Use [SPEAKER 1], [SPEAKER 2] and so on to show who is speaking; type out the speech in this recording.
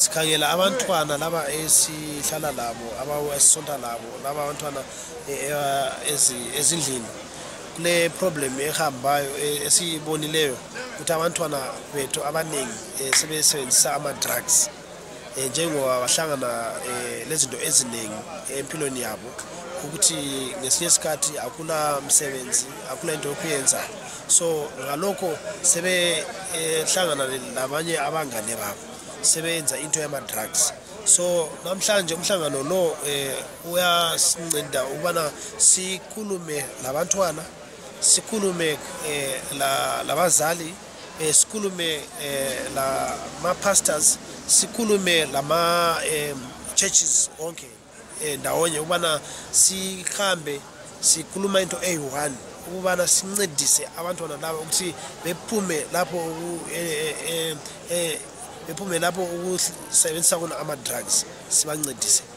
[SPEAKER 1] sikhangela abantwana laba esihlala labo esisonta labo laba abantwana ezindlini kule problem ehambayo esibonileyo ukuthi abantwana bethu abaningi sebesebenzisa ama drugs njengoba bahlangana lezinto eziningi empilweni yabo ukuthi ngesinye isikhathi akula msebenzi akula into yokuyenza so ngalokho sebe hlangana labanye abangane babo sebenza into yama drugs so namhlanje umhlangano lo uyasinceda ukubana sikhulume labantwana sikhulume labazali sikhulume la pastors sikhulume lama churches onke ndawonye ukubana sihambe sikhuluma into eyi-1 ukubana sincedise abantwana laba ukuthi bephume lapho ukusebenzisa khona ama drugs sibancedise.